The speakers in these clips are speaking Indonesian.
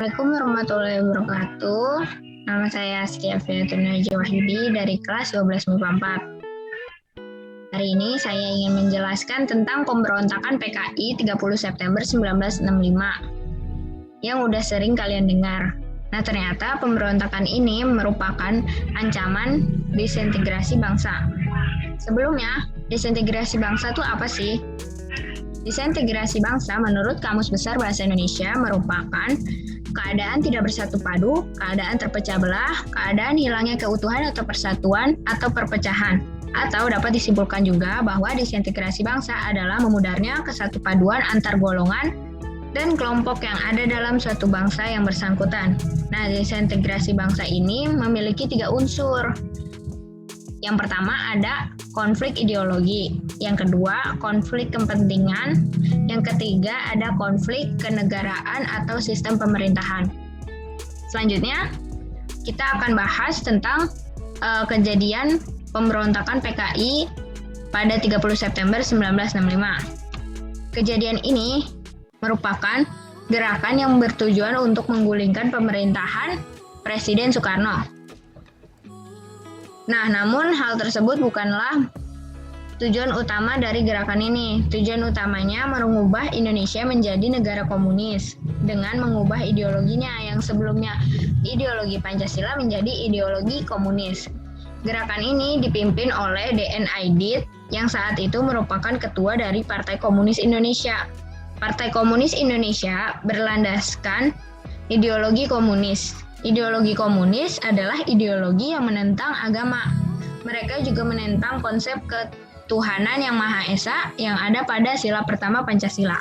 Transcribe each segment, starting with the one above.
Assalamualaikum warahmatullahi wabarakatuh. Nama saya Askia Fiatun Najwa Wahyudi dari kelas 12 MIPA 4. Hari ini saya ingin menjelaskan tentang pemberontakan PKI 30 September 1965 yang udah sering kalian dengar. Nah, ternyata pemberontakan ini merupakan ancaman disintegrasi bangsa. Sebelumnya, disintegrasi bangsa itu apa sih? Disintegrasi bangsa menurut Kamus Besar Bahasa Indonesia merupakan keadaan tidak bersatu padu, keadaan terpecah belah, keadaan hilangnya keutuhan atau persatuan atau perpecahan. Atau dapat disimpulkan juga bahwa disintegrasi bangsa adalah memudarnya kesatupaduan antar golongan dan kelompok yang ada dalam suatu bangsa yang bersangkutan. Nah, disintegrasi bangsa ini memiliki 3 unsur. Yang pertama ada konflik ideologi, yang kedua konflik kepentingan, yang ketiga ada konflik kenegaraan atau sistem pemerintahan. Selanjutnya kita akan bahas tentang kejadian pemberontakan PKI pada 30 September 1965. Kejadian ini merupakan gerakan yang bertujuan untuk menggulingkan pemerintahan Presiden Soekarno. Nah, namun hal tersebut bukanlah tujuan utama dari gerakan ini. Tujuan utamanya mengubah Indonesia menjadi negara komunis dengan mengubah ideologinya yang sebelumnya ideologi Pancasila menjadi ideologi komunis. Gerakan ini dipimpin oleh D.N. Aidit yang saat itu merupakan ketua dari Partai Komunis Indonesia. Partai Komunis Indonesia berlandaskan ideologi komunis. Ideologi komunis adalah ideologi yang menentang agama. Mereka juga menentang konsep ketuhanan yang Maha Esa yang ada pada sila pertama Pancasila.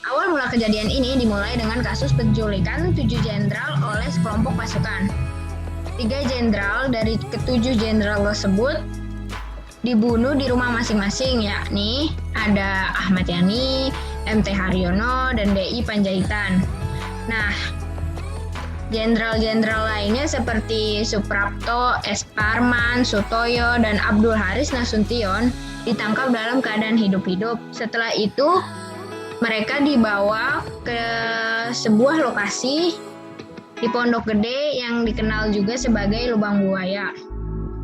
Awal mula kejadian ini dimulai dengan kasus penculikan 7 jenderal oleh sekelompok pasukan. 3 jenderal dari ke-7 jenderal tersebut dibunuh di rumah masing-masing, yakni ada Ahmad Yani, M.T. Haryono, dan D.I. Panjaitan. Nah, jenderal-jenderal lainnya seperti Suprapto, S. Parman, Sutoyo, dan Abdul Haris Nasution ditangkap dalam keadaan hidup-hidup. Setelah itu, mereka dibawa ke sebuah lokasi di Pondok Gede yang dikenal juga sebagai Lubang Buaya.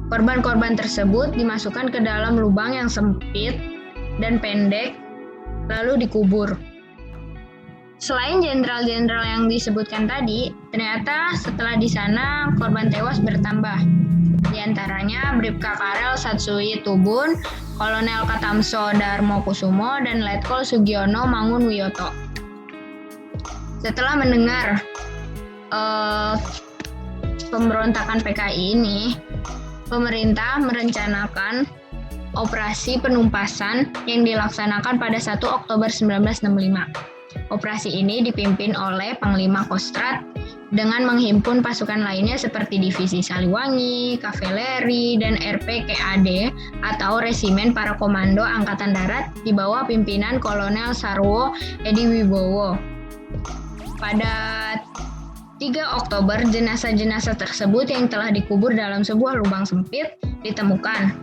Korban-korban tersebut dimasukkan ke dalam lubang yang sempit dan pendek, lalu dikubur. Selain jenderal-jenderal yang disebutkan tadi, ternyata setelah di sana korban tewas bertambah. Di antaranya Bribka Karel Satsui Tubun, Kolonel Katamso Darmo Kusumo, dan Letkol Sugiono Mangun Wiyoto. Setelah mendengar pemberontakan PKI ini, pemerintah merencanakan operasi penumpasan yang dilaksanakan pada 1 Oktober 1965. Operasi ini dipimpin oleh Panglima Kostrad dengan menghimpun pasukan lainnya seperti Divisi Saliwangi, Kavaleri, dan RPKAD atau Resimen Para Komando Angkatan Darat di bawah pimpinan Kolonel Sarwo Edi Wibowo. Pada 3 Oktober, jenazah-jenazah tersebut yang telah dikubur dalam sebuah lubang sempit ditemukan.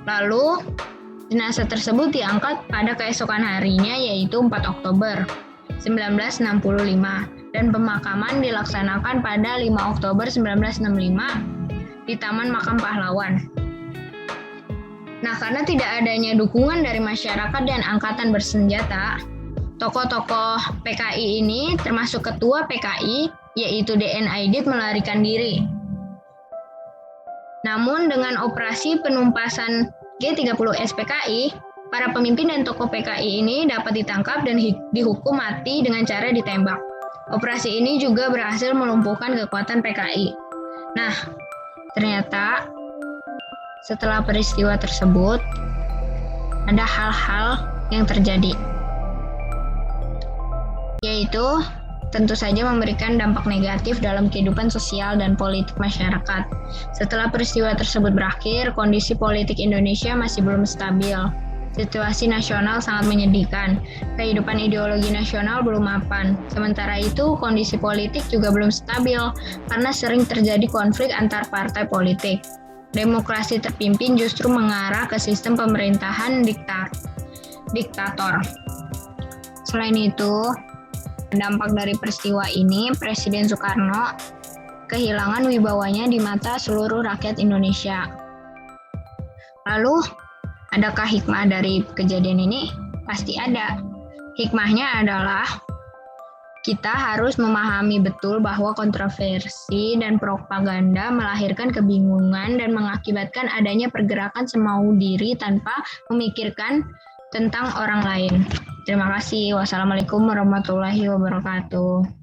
Lalu, jenazah tersebut diangkat pada keesokan harinya yaitu 4 Oktober 1965 dan pemakaman dilaksanakan pada 5 Oktober 1965 di Taman Makam Pahlawan. Nah, karena tidak adanya dukungan dari masyarakat dan angkatan bersenjata, tokoh-tokoh PKI ini termasuk ketua PKI yaitu D.N. Aidit melarikan diri. Namun dengan operasi penumpasan G30 SPKI, para pemimpin dan tokoh PKI ini dapat ditangkap dan dihukum mati dengan cara ditembak. Operasi ini juga berhasil melumpuhkan kekuatan PKI. Nah, ternyata setelah peristiwa tersebut, ada hal-hal yang terjadi, yaitu tentu saja memberikan dampak negatif dalam kehidupan sosial dan politik masyarakat. Setelah peristiwa tersebut berakhir, kondisi politik Indonesia masih belum stabil. Situasi nasional sangat menyedihkan. Kehidupan ideologi nasional belum mapan. Sementara itu, kondisi politik juga belum stabil karena sering terjadi konflik antar partai politik. Demokrasi terpimpin justru mengarah ke sistem pemerintahan diktator. Selain itu, Dampak dari peristiwa ini, Presiden Soekarno kehilangan wibawanya di mata seluruh rakyat Indonesia. Lalu, adakah hikmah dari kejadian ini? Pasti ada. Hikmahnya adalah kita harus memahami betul bahwa kontroversi dan propaganda melahirkan kebingungan dan mengakibatkan adanya pergerakan semau diri tanpa memikirkan tentang orang lain. Terima kasih. Wassalamualaikum warahmatullahi wabarakatuh.